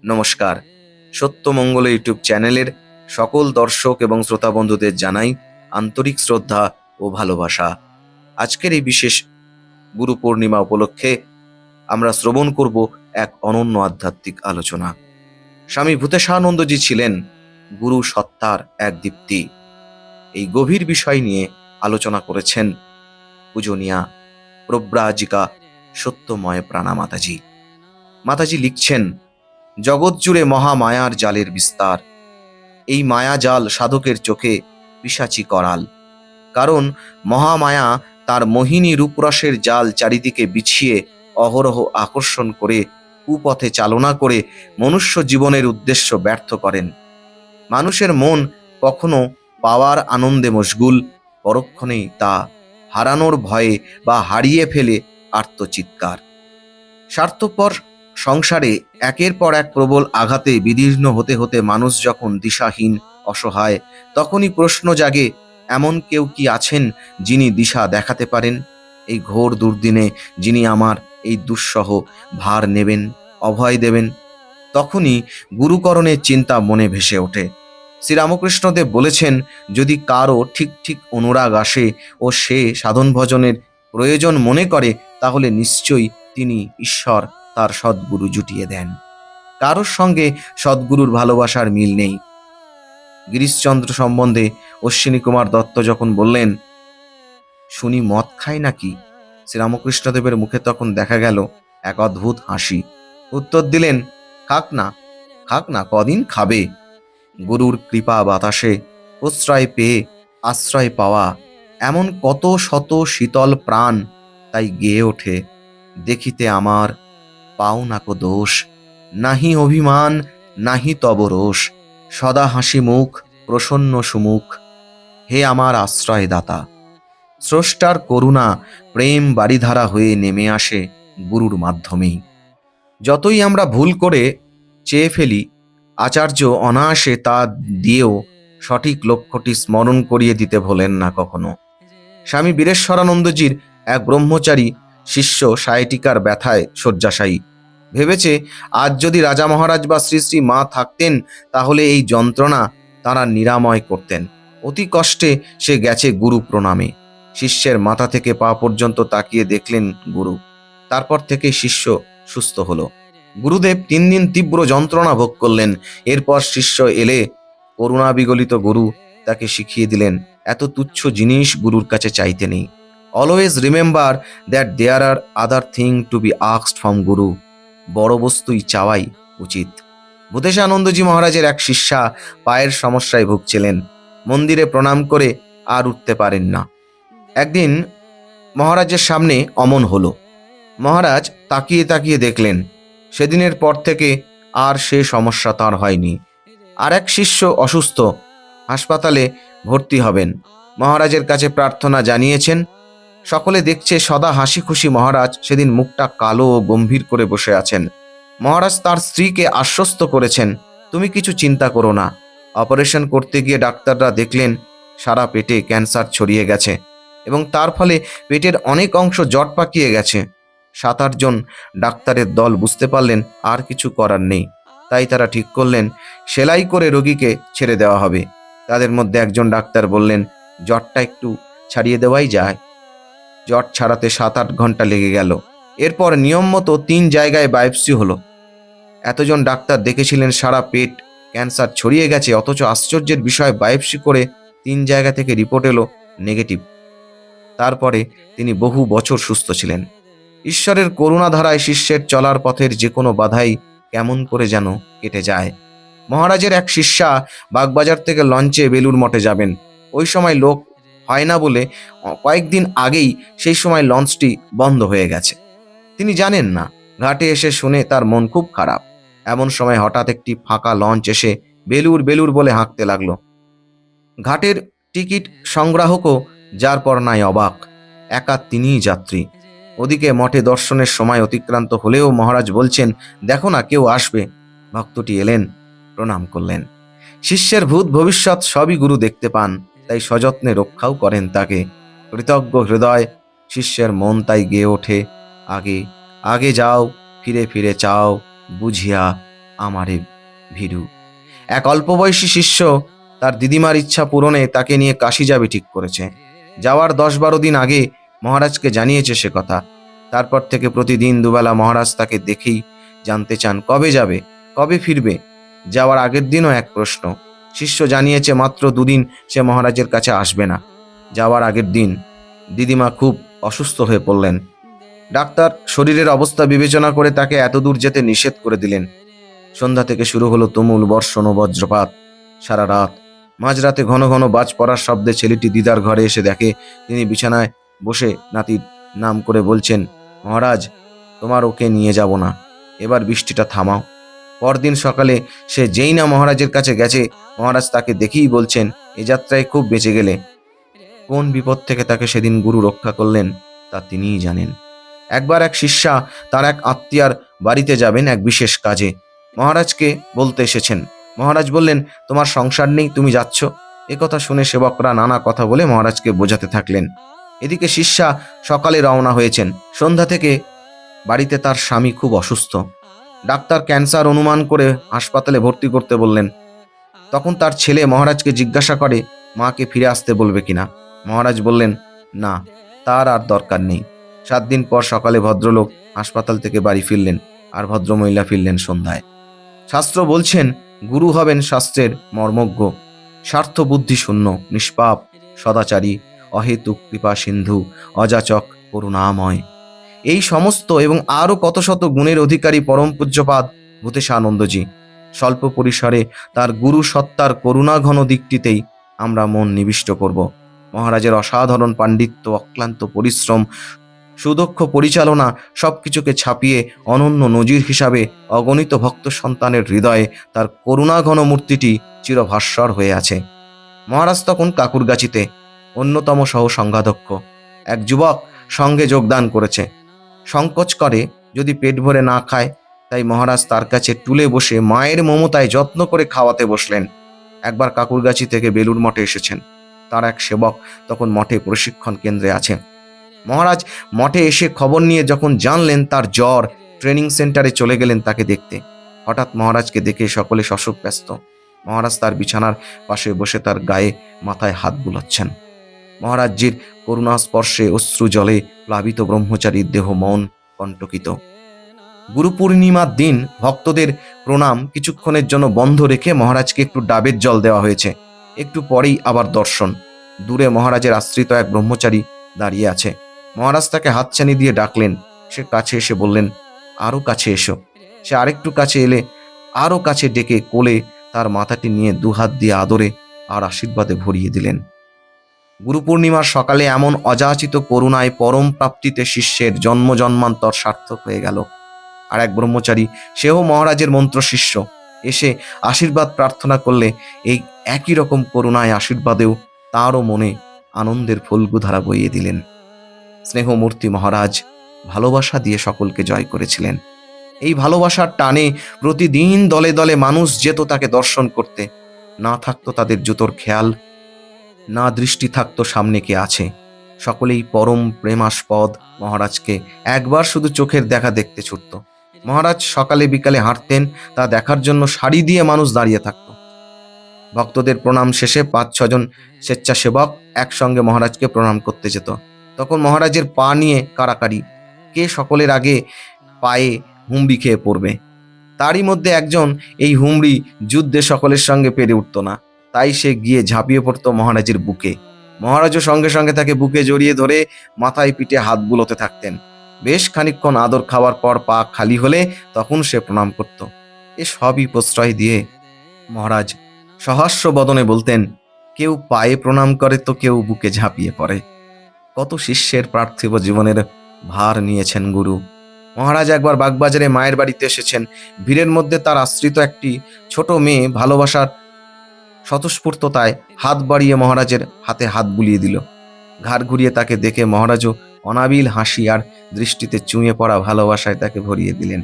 নমস্কার। সত্যমঙ্গল ইউটিউব চ্যানেলের সকল দর্শক এবং শ্রোতা বন্ধুদের জানাই আন্তরিক শ্রদ্ধা ও ভালোবাসা। আজকের এই বিশেষ গুরু পূর্ণিমা উপলক্ষে আমরা শ্রবণ করব এক অনন্য আধ্যাত্মিক আলোচনা। স্বামী ভূতেশানন্দজি ছিলেন গুরু সত্তার এক দীপ্তি। এই গভীর বিষয় নিয়ে আলোচনা করেছেন পূজনীয়া প্রব্রাজিকা সত্যময় প্রাণা মাতাজি। মাতাজি লিখছেন, জগৎ জুড়ে মহামায়ার জালের বিস্তার। এই মায়া জাল সাধকের চোখে পিশাচি করাল। কারণ মহামায়া তার মোহিনী রূপরসের জাল চারিদিকে বিছিয়ে অহরহ আকর্ষণ করে কুপথে চালনা করে মনুষ্য জীবনের উদ্দেশ্য ব্যর্থ করেন। মানুষের মন কখনো পাওয়ার আনন্দে মশগুল, পরক্ষণেই তা হারানোর ভয়ে বা হারিয়ে ফেলে আর্তচিৎকার। স্বার্থপর সংসারে একের পর এক প্রবল আঘাতে বিদীর্ণ হতে হতে মানুষ যখন দিশাহীন, অসহায়, তখনই প্রশ্ন জাগে, এমন কেউ কি আছেন যিনি দিশা দেখাতে পারেন? এই ঘোর দুর্দিনে যিনি আমার এই দুঃসহ ভার নেবেন, অভয় দেবেন? তখনই গুরুকরণের চিন্তা মনে ভেসে ওঠে। শ্রীরামকৃষ্ণদেব বলেছেন, যদি কারো ঠিক ঠিক অনুরাগ আসে ও সে সাধন ভজনের প্রয়োজন মনে করে, তাহলে নিশ্চয়ই তিনি ঈশ্বর তার সদ্গুরু জুটিয়ে দেন। কারোর সঙ্গে সদ্গুরুর ভালোবাসার মিল নেই। গিরিশচন্দ্র সম্বন্ধে অশ্বিনী কুমার দত্ত যখন বললেন, শুনি মদ খায় নাকি, শ্রীরামকৃষ্ণদেবের মুখে তখন দেখা গেল এক অদ্ভুত হাসি। উত্তর দিলেন, খাক না, কদিন খাবে। গুরুর কৃপা বাতাসে প্রশ্রয় পেয়ে আশ্রয় পাওয়া এমন কত শত শীতল প্রাণ তাই গেয়ে ওঠে, দেখিতে আমার পাও নাকো দোষ, নাহি অভিমান নাহি তব রোষ, সদা হাসি মুখ প্রসন্ন সুমুখ, হে আমার আশ্রয় দাতা। স্রষ্টার করুণা প্রেম বারিধারা হয়ে নেমে আসে গুরুর মাধ্যমেই। যতই আমরা ভুল করে চেয়ে ফেলি, আচার্য অনায়াসে তা দিয়েও সঠিক লক্ষ্যটি স্মরণ করিয়ে দিতে ভোলেন না কখনো। স্বামী বীরেশ্বরানন্দজির এক ব্রহ্মচারী শিষ্য সায়টিকার ব্যথায় শয্যাশায়ী। ভেবেছে, আজ যদি রাজা মহারাজ বা শ্রী শ্রী মা থাকতেন, তাহলে এই যন্ত্রণা তাঁরা নিরাময় করতেন। অতি কষ্টে সে গেছে গুরু প্রণামে। শিষ্যের মাথা থেকে পা পর্যন্ত তাকিয়ে দেখলেন গুরু। তারপর থেকে শিষ্য সুস্থ হলো। গুরুদেব 3 দিন তীব্র যন্ত্রণা ভোগ করলেন। এরপর শিষ্য এলে করুণা বিগলিত গুরু তাকে শিখিয়ে দিলেন, এত তুচ্ছ জিনিস গুরুর কাছে চাইতে নেই। Always remember that there are other thing to be asked from guru. বড় বস্তুই চাওয়াই উচিত। ভূতেশানন্দজি মহারাজের এক শিষ্যা পায়ের সমস্যায় ভুগছিলেন। মন্দিরে প্রণাম করে আর উঠতে পারেন না। একদিন মহারাজের সামনে অমন হলো। মহারাজ তাকিয়ে তাকিয়ে দেখলেন। সেদিনের পর থেকে আর সে সমস্যা তাঁর হয়নি। আর এক শিষ্য অসুস্থ, হাসপাতালে ভর্তি হবেন। মহারাজের কাছে প্রার্থনা জানিয়েছেন। সকলে দেখছে সদা হাসি খুশি মহারাজ সেদিন মুখটা কালো ও গম্ভীর করে বসে আছেন। মহারাজ তার স্ত্রীকে আশ্বস্ত করেছেন, তুমি কিছু চিন্তা করো না। অপারেশন করতে গিয়ে ডাক্তাররা দেখলেন সারা পেটে ক্যান্সার ছড়িয়ে গেছে এবং তার ফলে পেটের অনেক অংশ জট পাকিয়ে গেছে। 7-8 জন ডাক্তারের দল বুঝতে পারলেন আর কিছু করার নেই। তাই তারা ঠিক করলেন সেলাই করে রোগীকে ছেড়ে দেওয়া হবে। তাদের মধ্যে একজন ডাক্তার বললেন, জটটা একটু ছাড়িয়ে দেওয়াই যায়। জট ছাড়াতে 7-8 ঘন্টা লেগে গেল। এরপর নিয়ম মতো 3 জায়গায় বায়োপসি হলো। এতজন ডাক্তার দেখেছিলেন সারা পেট ক্যান্সার ছড়িয়ে গেছে, অথচ আশ্চর্যের বিষয় বায়োপসি করে 3 জায়গা থেকে রিপোর্ট এলো নেগেটিভ। তারপরে তিনি বহু বছর সুস্থ ছিলেন। ঈশ্বরের করুণাধারায় শিষ্যের চলার পথের যে কোনো বাধাই কেমন করে যেন কেটে যায়। মহারাজের এক শিষ্যা বাগবাজার থেকে লঞ্চে বেলুড় মঠে যাবেন। ওই সময় লোক হয় না বলে কয়েকদিন আগেই সেই সময় লঞ্চটি বন্ধ হয়ে গেছে। তিনি জানেন না। ঘাটে এসে শুনে তার মন খুব খারাপ। এমন সময় হঠাৎ একটি ফাঁকা লঞ্চ এসে বেলুড় বেলুড় বলে হাঁকতে লাগলো। ঘাটের টিকিট সংগ্রাহকও যার পর নাই অবাক। একা তিনিই যাত্রী। ওদিকে মঠে দর্শনের সময় অতিক্রান্ত হলেও মহারাজ বলছেন, দেখো না কেউ আসবে। ভক্তটি এলেন, প্রণাম করলেন। শিষ্যের ভূত ভবিষ্যৎ সবই গুরু দেখতে পান, তাই সযত্নে রক্ষাও করেন তাকে। কৃতজ্ঞ হৃদয় শিষ্যের মন তাই গেয়ে ওঠে, আগে আগে যাও, ফিরে ফিরে চাও, বুঝিয়া আমারে ভীরু। এক অল্প বয়সী শিষ্য তার দিদিমার ইচ্ছা পূরণে তাকে নিয়ে কাশি যাবে ঠিক করেছে। যাওয়ার 10-12 দিন আগে মহারাজকে জানিয়েছে সে কথা। তারপর থেকে প্রতিদিন দুবেলা মহারাজ তাকে দেখেই জানতে চান কবে যাবে, কবে ফিরবে। যাওয়ার আগের দিনও এক প্রশ্ন। শিষ্য জানিয়েছে মাত্র 2 দিন সে মহারাজের কাছে আসবে না। যাওয়ার আগের দিন দিদিমা খুব অসুস্থ হয়ে পড়লেন। ডাক্তার শরীরের অবস্থা বিবেচনা করে তাকে এত দূর যেতে নিষেধ করে দিলেন। সন্ধ্যা থেকে শুরু হলো তুমুল বর্ষণ ও বজ্রপাত। সারা রাত, মাঝরাতে ঘন ঘন বাজ পড়ার শব্দে ছেলেটি দিদার ঘরে এসে দেখে তিনি বিছানায় বসে নাতির নাম করে বলছেন, মহারাজ, তোমার ওকে নিয়ে যাব না, এবার বৃষ্টিটা থামাও। পরদিন সকালে সে যেই না মহারাজের কাছে গেছে, মহারাজ তাকে দেখেই বলছেন, এ যাত্রায় খুব বেঁচে গেলে। কোন বিপদ থেকে তাকে সেদিন গুরু রক্ষা করলেন তা তিনিই জানেন। একবার এক শিষ্যা তার এক আত্মীয়ার বাড়িতে যাবেন এক বিশেষ কাজে। মহারাজকে বলতে এসেছেন। মহারাজ বললেন, তোমার সংসার নেই, তুমি যাচ্ছ। একথা শুনে সেবকরা নানা কথা বলে মহারাজকে বোঝাতে থাকলেন। এদিকে শিষ্যা সকালে রওনা হয়েছেন। সন্ধ্যা থেকে বাড়িতে তার স্বামী খুব অসুস্থ। ডাক্তার ক্যান্সার অনুমান করে হাসপাতালে ভর্তি করতে বললেন। তখন তার ছেলে মহারাজকে জিজ্ঞাসা করে, মাকে ফিরে আসতে বলবে কিনা। মহারাজ বললেন, না, তার আর দরকার নেই। 7 দিন পর সকালে ভদ্রলোক হাসপাতাল থেকে বাড়ি ফিরলেন, আর ভদ্রমহিলা ফিরলেন সন্ধ্যায়। শাস্ত্র বলছেন, গুরু হবেন শাস্ত্রের মর্মজ্ঞ, স্বার্থ বুদ্ধি শূন্য, নিষ্পাপ, সদাচারী, অহেতুক কৃপা সিন্ধু, অযাচক, করুণাময়। এই সমস্ত এবং আরও কত শত গুণের অধিকারী পরম পূজ্যপাদ ভূতেশানন্দজি। স্বল্প পরিসরে তার গুরু সত্তার করুণাঘন দিকটিতেই আমরা মন নিবিষ্ট করব। মহারাজের অসাধারণ পাণ্ডিত্য, অক্লান্ত পরিশ্রম, সুদক্ষ পরিচালনা সবকিছুকে ছাপিয়ে অনন্য নজির হিসাবে অগণিত ভক্ত সন্তানের হৃদয়ে তার করুণাঘন মূর্তিটি চিরভাস্বর হয়ে আছে। মহারাজ তখন কাকুরগাছিতে অন্যতম সহ সংঘাধ্যক্ষ। এক যুবক সঙ্গে যোগদান করেছে। সংকোচ করে যদি পেট ভরে না খায়, তাই মহারাজ তার কাছে টুলে বসে মায়ের মমতায় যত্ন করে খাওয়াতে বসলেন। একবার কাকুরগাছি থেকে বেলুড় মঠে এসেছেন। তার এক সেবক তখন মঠে প্রশিক্ষণ কেন্দ্রে আছে। মহারাজ মঠে এসে খবর নিয়ে যখন জানলেন তার জ্বর, ট্রেনিং সেন্টারে চলে গেলেন তাকে দেখতে। হঠাৎ মহারাজকে দেখে সকলে শশক ব্যস্ত। মহারাজ তার বিছানার পাশে বসে তার গায়ে মাথায় হাত বুলাচ্ছেন। মহারাজজির করুণা স্পর্শে অশ্রু জলে প্লাবিত ব্রহ্মচারীর দেহ মন কণ্টকিত। গুরু পূর্ণিমার দিন ভক্তদের প্রণাম কিছুক্ষণের জন্য বন্ধ রেখে মহারাজকে একটু ডাবের জল দেওয়া হয়েছে। একটু পরেই আবার দর্শন। দূরে মহারাজের আশ্রিত এক ব্রহ্মচারী দাঁড়িয়ে আছে। মহারাজ তাকে হাতছানি দিয়ে ডাকলেন। সে কাছে এসে বললেন, আরো কাছে এসো। সে আরেকটু কাছে এলে আরো কাছে ডেকে কোলে তার মাথাটি নিয়ে দুহাত দিয়ে আদরে আর আশীর্বাদে ভরিয়ে দিলেন। গুরু পূর্ণিমার সকালে এমন অযাচিত করুণায় পরম প্রাপ্তিতে শিষ্যের জন্ম জন্মান্তর সার্থক হয়ে গেল। আর এক ব্রহ্মচারী, সেও মহারাজের মন্ত্র শিষ্য, এসে আশীর্বাদ প্রার্থনা করলে এই একই রকম করুণায় আশীর্বাদেও তাঁরও মনে আনন্দের ফল্গুধারা বইয়ে দিলেন। স্নেহমূর্তি মহারাজ ভালোবাসা দিয়ে সকলকে জয় করেছিলেন। এই ভালোবাসার টানে প্রতিদিন দলে দলে মানুষ যেত তাকে দর্শন করতে। না থাকতো তাদের জুতোর খেয়াল, না দৃষ্টি থাকতো সামনে কে আছে। সকলেই পরম প্রেমাস্পদ মহারাজকে একবার শুধু চোখের দেখা দেখতে ছুটত। মহারাজ সকালে বিকালে হাঁটতেন, তা দেখার জন্য সারি দিয়ে মানুষ দাঁড়িয়ে থাকত। ভক্তদের প্রণাম শেষে 5-6 জন স্বেচ্ছাসেবক একসঙ্গে মহারাজকে প্রণাম করতে যেত। তখন মহারাজের পা নিয়ে কাড়াকাড়ি, কে সকলের আগে পায়ে হুমড়ি খেয়ে পড়বে। তারই মধ্যে একজন এই হুমড়ি যুদ্ধে সকলের সঙ্গে পেরে উঠত না, তাই সে গিয়ে ঝাঁপিয়ে পড়ত মহারাজের বুকে। মহারাজও সঙ্গে সঙ্গে তাকে বুকে জড়িয়ে ধরে মাথায় পিঠে হাত বুলোতে থাকতেন। বেশ খানিকক্ষণ আদর খাওয়ার পর পা খালি হলে তখন সে প্রণাম করত। এ সবই প্রশ্রয় দিয়ে মহারাজ সহাস্য বদনে বলতেন, কেউ পায়ে প্রণাম করে তো কেউ বুকে ঝাঁপিয়ে পড়ে। কত শিষ্যের পার্থিব জীবনের ভার নিয়েছেন গুরু। মহারাজ একবার বাগবাজারে মায়ের বাড়িতে এসেছেন। ভিড়ের মধ্যে তার আশ্রিত একটি ছোট মেয়ে ভালোবাসার স্বতঃস্ফূর্ততায় হাত বাড়িয়ে মহারাজের হাতে হাত বুলিয়ে দিল। ঘাড় ঘুরিয়ে তাকে দেখে মহারাজও অনাবিল হাসি আর দৃষ্টিতে চুঁয়ে পড়া ভালোবাসায় তাকে ভরিয়ে দিলেন।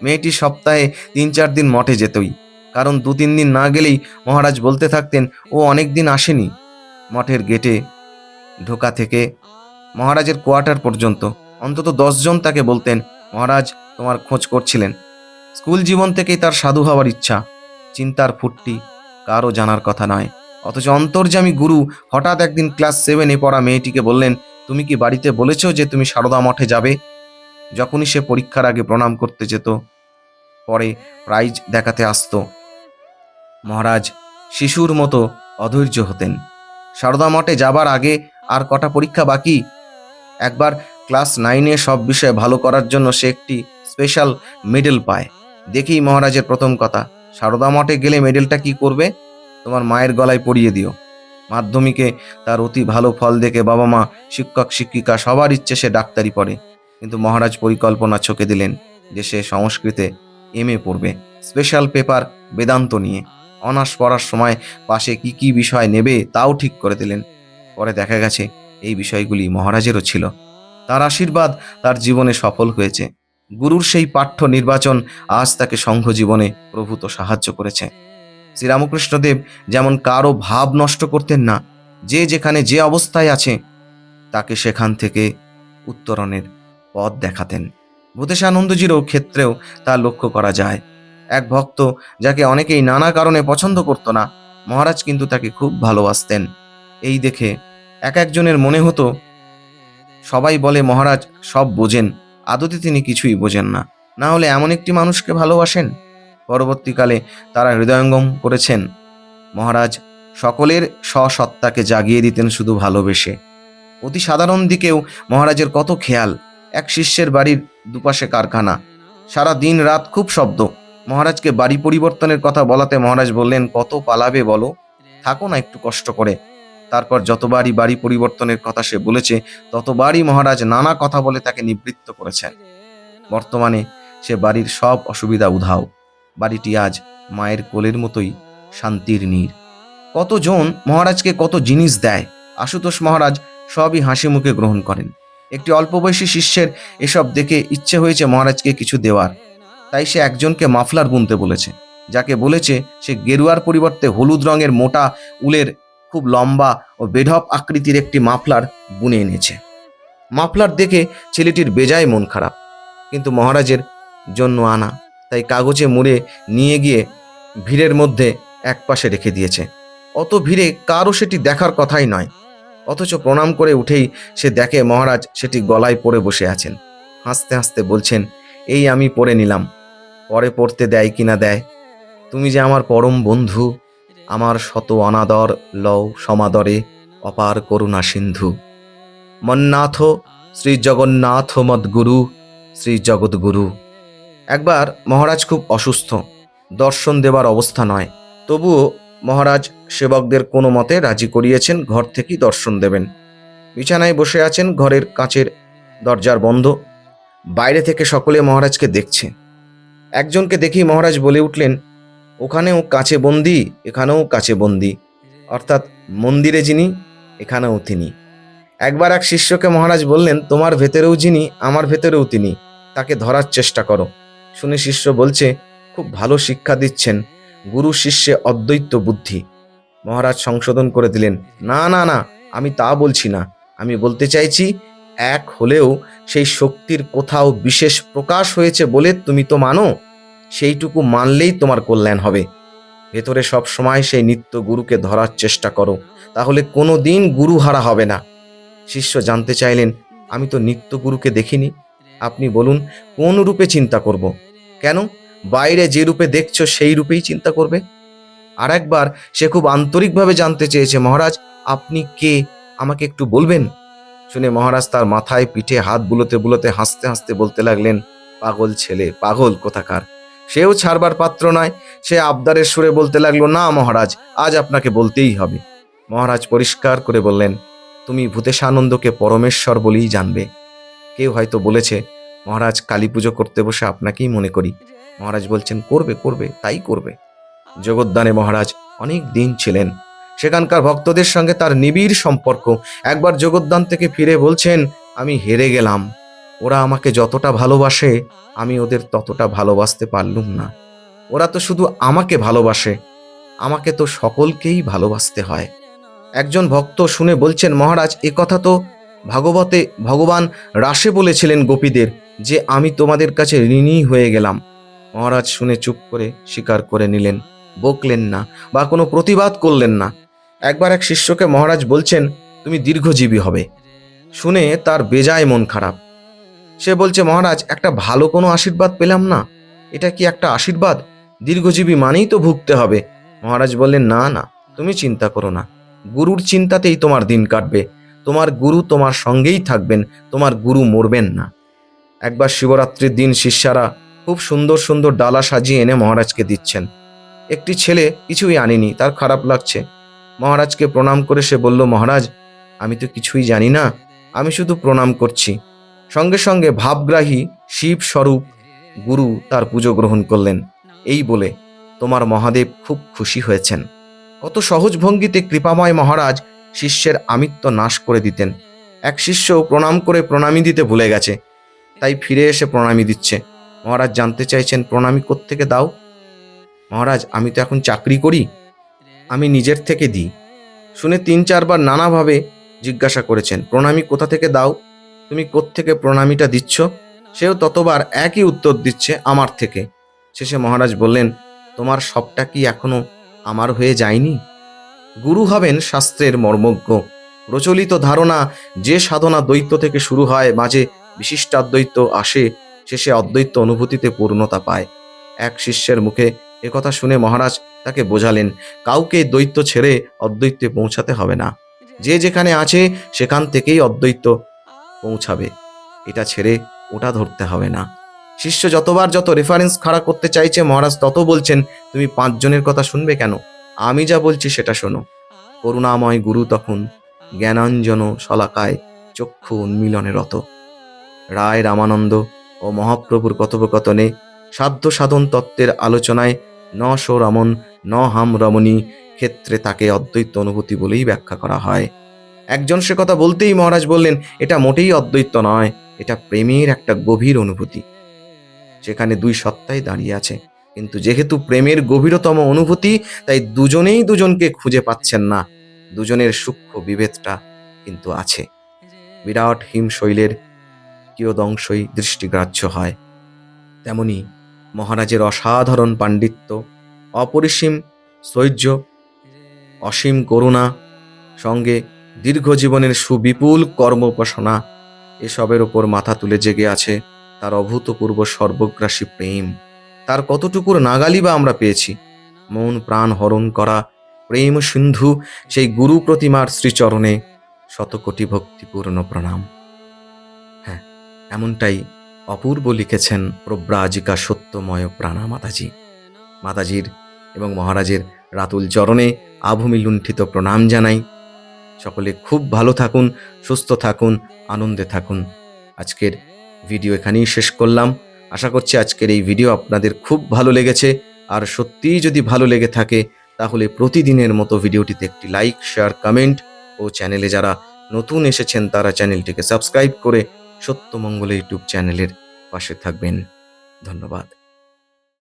মেয়েটি সপ্তাহে 3-4 দিন মঠে যেতই, কারণ 2-3 দিন না গেলেই মহারাজ বলতে থাকতেন, ও অনেক দিন আসেনি। মঠের গেটে ঢোকা থেকে মহারাজের কোয়ার্টার পর্যন্ত অন্তত 10 জন তাকে বলতেন, মহারাজ তোমার খোঁজ করছিলেন। স্কুল জীবন থেকেই তার সাধু হওয়ার ইচ্ছা। চিন্তার ফুটটি কারও জানার কথা নয়। অথচ অন্তর্যামী গুরু হঠাৎ একদিন ক্লাস 7-এ পড়া মেয়েটিকে বললেন, তুমি কি বাড়িতে বলেছ যে তুমি সারদা মঠে যাবে? যখনই সে পরীক্ষার আগে প্রণাম করতে যেত, পরে প্রাইজ দেখাতে আসতো, মহারাজ শিশুর মতো অধৈর্য হতেন। সারদা মঠে যাবার আগে আর কটা পরীক্ষা বাকি। একবার ক্লাস 9-এ সব বিষয়ে ভালো করার জন্য সে একটি স্পেশাল মেডেল পায়। দেখেই মহারাজের প্রথম কথা, সারদা মঠে গেলে মেডেলটা কি করবে? তোমার মায়ের গলায় পরিয়ে দিও। মাধ্যমিকে তার অতি ভালো ফল দেখে বাবা মা, শিক্ষক শিক্ষিকা সবার ইচ্ছে সে ডাক্তারি পড়ে। কিন্তু মহারাজ পরিকল্পনা ছকে দিলেন যে সে সংস্কৃতে MA পড়বে, স্পেশাল পেপার বেদান্ত নিয়ে। অনার্স পড়ার সময় পাশে কি কি বিষয় নেবে তাও ঠিক করে দিলেন। পরে দেখা গেছে এই বিষয়গুলি মহারাজেরও ছিল। তার আশীর্বাদ তার জীবনে সফল হয়েছে। গুরুর সেই পাঠ্য নির্বাচন আজ তাকে সংঘ জীবনে প্রভূত সাহায্য করেছে। শ্রীরামকৃষ্ণদেব যেমন কারো ভাব নষ্ট করতেন না, যে যেখানে যে অবস্থায় আছে তাকে সেখান থেকে উত্তরণের পথ দেখাতেন। ভূতেশানন্দজিরও ক্ষেত্রেও তা লক্ষ্য করা যায়। এক ভক্ত যাকে অনেকেই নানা কারণে পছন্দ করত না, মহারাজ কিন্তু তাকে খুব ভালোবাসতেন। এই দেখে এক একজনের মনে হতো সবাই বলে মহারাজ সব বোঝেন, আদতে তিনি কিছুই বোঝেন না, না হলে এমন একটি মানুষকে ভালোবাসেন। পরবর্তীকালে তারা হৃদয়ঙ্গম করেছেন, মহারাজ সকলের স্বসত্তাকে জাগিয়ে দিতেন শুধু ভালোবেসে। অতি সাধারণ দিকেও মহারাজের কত খেয়াল। এক শিষ্যের বাড়ির দুপাশে কারখানা, সারা দিন রাত খুব শব্দ। মহারাজকে বাড়ি পরিবর্তনের কথা বলাতে মহারাজ বললেন, কত পালাবে বলো, থাকো না একটু কষ্ট করে। তারপর যতবারই বাড়ি পরিবর্তনের কথা সে বলেছে, ততবারই মহারাজ নানা কথা বলে তাকে নিবৃত্ত করেছেন। বর্তমানে সে বাড়ির সব অসুবিধা উধাও। বাড়িটি আজ মায়ের কোলের মতোই শান্তির নীড়। কতজন মহারাজকে কত জিনিস দেয়, আশুতোষ মহারাজ সবই হাসি মুখে গ্রহণ করেন। একটি অল্প বয়সী শিষ্যের এসব দেখে ইচ্ছে হয়েছে মহারাজকে কিছু দেওয়ার। তাই সে একজনকে মাফলার বুনতে বলেছে। যাকে বলেছে সে গেরুয়ার পরিবর্তে হলুদ রঙের মোটা উলের খুব লম্বা ও বেঢপ আকৃতির একটি মাফলার বুনে এনেছে। মাফলার দেখে ছেলেটির বেজায় মন খারাপ, কিন্তু মহারাজের জন্য আনা, তাই কাগজে মুড়ে নিয়ে গিয়ে ভিড়ের মধ্যে একপাশে রেখে দিয়েছে। অত ভিড়ে কারও সেটি দেখার কথাই নয়, অথচ প্রণাম করে উঠেই সে দেখে মহারাজ সেটি গলায় পরে বসে আছেন। হাসতে হাসতে বলছেন, এই আমি পরে নিলাম, পরে পড়তে দেয় কিনা দেয়। তুমি যে আমার পরম বন্ধু, আমার শত অনাদর লও সমাদরে অপার করুণা সিন্ধু। মন্নাথ শ্রী জগন্নাথ মদ্গুরু, শ্রী জগৎগুরু। একবার মহারাজ খুব অসুস্থ, দর্শন দেবার অবস্থা নয়। তবুও মহারাজ সেবকদের কোনো মতে রাজি করিয়েছেন ঘর থেকেই দর্শন দেবেন। বিছানায় বসে আছেন, ঘরের কাচের দরজার বন্ধ। বাইরে থেকে সকলে মহারাজকে দেখছে। একজনকে দেখেই মহারাজ বলে উঠলেন, ওখানেও কাছে বন্দি, এখানেও কাছে বন্দি, অর্থাৎ মন্দিরে যিনি এখানেও তিনি। একবার এক শিষ্যকে মহারাজ বললেন, তোমার ভেতরেও যিনি আমার ভেতরেও তিনি, তাকে ধরার চেষ্টা করো। শুনে শিষ্য বলছে, খুব ভালো শিক্ষা দিচ্ছেন, গুরু শিষ্যে অদ্বৈত বুদ্ধি। মহারাজ সংশোধন করে দিলেন, না না না, আমি তা বলছি না, আমি বলতে চাইছি এক হলেও সেই শক্তির কোথাও বিশেষ প্রকাশ হয়েছে বলে তুমি তো মানো, সেইটুকু মানলেই তোমার কল্যাণ হবে। ভেতরে সব সময় সেই নিত্য গুরুকে ধরার চেষ্টা করো, তাহলে কোনো দিন গুরু হারা হবে না। শিষ্য জানতে চাইলেন, আমি তো নিত্য গুরুকে দেখিনি, আপনি বলুন কোন রূপে চিন্তা করব? কেন, বাইরে যে রূপে দেখছো সেই রূপেই চিন্তা করবে। আর একবার সে খুব আন্তরিকভাবে জানতে চেয়েছে, মহারাজ আপনি কে, আমাকে একটু বলবেন? শুনে মহারাজ তার মাথায় পিঠে হাত বুলোতে বুলোতে হাসতে হাসতে বলতে লাগলেন, পাগল ছেলে, পাগল কোথাকার। সেও ছাড়বার পাত্র নয়। সে আবদারের সুরে বলতে লাগলো, না মহারাজ, আজ আপনাকে বলতেই হবে। মহারাজ পরিষ্কার করে বললেন, তুমি ভূতেশানন্দকে পরমেশ্বর বলেই জানবে। কেউ হয়তো বলেছে, মহারাজ কালী পুজো করতে বসে আপনাকেই মনে করি। মহারাজ বলছেন, করবে করবে, তাই করবে। জগদ্দানে মহারাজ অনেক দিন ছিলেন। সেখানকার ভক্তদের সঙ্গে তার নিবিড় সম্পর্ক। একবার জগদ্দান থেকে ফিরে বলছেন, আমি হেরে গেলাম, ওরা আমাকে যতটা ভালোবাসে আমি ওদের ততটা ভালোবাসতে পারলুম না। ওরা তো শুধু আমাকে ভালোবাসে, আমাকে তো সকলকেই ভালোবাসতে হয়। একজন ভক্ত শুনে বলছেন, মহারাজ এ কথা তো ভাগবতে ভগবান রাসে বলেছিলেন গোপীদের, যে আমি তোমাদের কাছে ঋণী হয়ে গেলাম। মহারাজ শুনে চুপ করে স্বীকার করে নিলেন, বকলেন না বা কোনো প্রতিবাদ করলেন না। একবার এক শিষ্যকে মহারাজ বলছেন, তুমি দীর্ঘজীবী হবে। শুনে তার বেজায় মন খারাপ। সে বলছে, মহারাজ একটা ভালো কোনো আশীর্বাদ পেলাম না, এটা কি একটা আশীর্বাদ? দীর্ঘজীবী মানেই তো ভুগতে হবে। মহারাজ বললেন, না না, তুমি চিন্তা করো না, গুরুর চিন্তাতেই তোমার দিন কাটবে। তোমার গুরু তোমার সঙ্গেই থাকবেন, তোমার গুরু মরবেন না। একবার শিবরাত্রির দিন শিষ্যরা খুব সুন্দর সুন্দর ডালা সাজিয়ে এনে মহারাজকে দিচ্ছেন। একটি ছেলে কিছুই আনেনি, তার খারাপ লাগছে। মহারাজকে প্রণাম করে সে বলল, মহারাজ, আমি তো কিছুই জানি না, আমি শুধু প্রণাম করছি। সঙ্গে সঙ্গে ভাবগ্রাহী শিব স্বরূপ গুরু তার পুজো গ্রহণ করলেন। এই বলে, তোমার মহাদেব খুব খুশি হয়েছেন। কত সহজ ভঙ্গিতে কৃপাময় মহারাজ শিষ্যের আমিত্ব নাশ করে দিতেন। এক শিষ্য প্রণাম করে প্রণামী দিতে ভুলে গেছে, তাই ফিরে এসে প্রণামী দিচ্ছে। মহারাজ জানতে চাইছেন, প্রণামী কোত্থেকে দাও? মহারাজ, আমি তো এখন চাকরি করি, আমি নিজের থেকে দিই। শুনে ৩-৪ বার নানাভাবে জিজ্ঞাসা করেছেন, প্রণামী কোথা থেকে দাও, তুমি কোত্থেকে প্রণামীটা দিচ্ছ? সেও ততবার একই উত্তর দিচ্ছে, আমার থেকে। শেষে মহারাজ বললেন, তোমার সবটা কি এখনো আমার হয়ে যায়নি? গুরু হবেন শাস্ত্রের মর্মজ্ঞ। প্রচলিত ধারণা, যে সাধনা দ্বৈত থেকে শুরু হয়, মাঝে বিশিষ্টাদ্বৈত আসে, শেষে অদ্বৈত অনুভূতিতে পূর্ণতা পায়। এক শিষ্যের মুখে একথা শুনে মহারাজ তাকে বোঝালেন, কাউকে দ্বৈত ছেড়ে অদ্বৈতে পৌঁছাতে হবে না। যে যেখানে আছে সেখান থেকেই অদ্বৈত পৌঁছাবে, এটা ছেড়ে ওটা ধরতে হবে না। শিষ্য যতবার যত রেফারেন্স খাড়া করতে চাইছে, মহারাজ তত বলছেন, তুমি 5 জনের কথা শুনবে কেন, আমি যা বলছি সেটা শোনো। করুণাময় গুরু তখন জ্ঞানাঞ্জন শলাকায় চক্ষু উন্মিলনে রত। রায় রামানন্দ ও মহাপ্রভুর কথোপকথনে সাধ্য সাধন তত্ত্বের আলোচনায় ন সো রমন ন হাম রমণী ক্ষেত্রে তাকে অদ্বৈত অনুভূতি বলেই ব্যাখ্যা করা হয়। একজন সে কথা বলতেই মহারাজ বললেন, এটা মোটেই অদ্বৈত নয়, এটা প্রেমের একটা গভীর অনুভূতি। সেখানে 2 সত্তাই দাঁড়িয়ে আছে, কিন্তু যেহেতু প্রেমের গভীরতম অনুভূতি, তাই দুজনেই দুজনকে খুঁজে পাচ্ছেন না। দুজনের সূক্ষ্ম বিভেদটা কিন্তু আছে। বিরাট হিমশৈলের কিয়দংশই দৃষ্টিগ্রাহ্য হয়, তেমনি মহারাজের অসাধারণ পাণ্ডিত্য, অপরিসীম শৌর্য, অসীম করুণা, সঙ্গে দীর্ঘজীবনের সুবিপুল কর্মোপাসনা, এসবের ওপর মাথা তুলে জেগে আছে তার অভূতপূর্ব সর্বগ্রাসী প্রেম। তার কতটুকুর নাগালি বা আমরা পেয়েছি? মন প্রাণ হরণ করা প্রেম সিন্ধু সেই গুরু প্রতিমার শ্রীচরণে শতকোটি ভক্তিপূর্ণ প্রণাম। হ্যাঁ, এমনটাই অপূর্ব লিখেছেন প্রব্রাজিকা সত্যময় প্রাণা মাতাজি। মাতাজির এবং মহারাজের রাতুল চরণে আভূমি লুণ্ঠিত প্রণাম জানাই। সকলে খুব ভালো থাকুন, সুস্থ থাকুন, আনন্দে থাকুন। আজকের ভিডিও এখানেই শেষ করলাম। আশা করছি আজকের এই ভিডিও আপনাদের খুব ভালো লেগেছে। আর সত্যিই যদি ভালো লেগে থাকে, তাহলে প্রতিদিনের মতো ভিডিওটিতে একটি লাইক, শেয়ার, কমেন্ট ও চ্যানেলে যারা নতুন এসেছেন তারা চ্যানেলটিকে সাবস্ক্রাইব করে সত্যমঙ্গল ইউটিউব চ্যানেলের পাশে থাকবেন। ধন্যবাদ।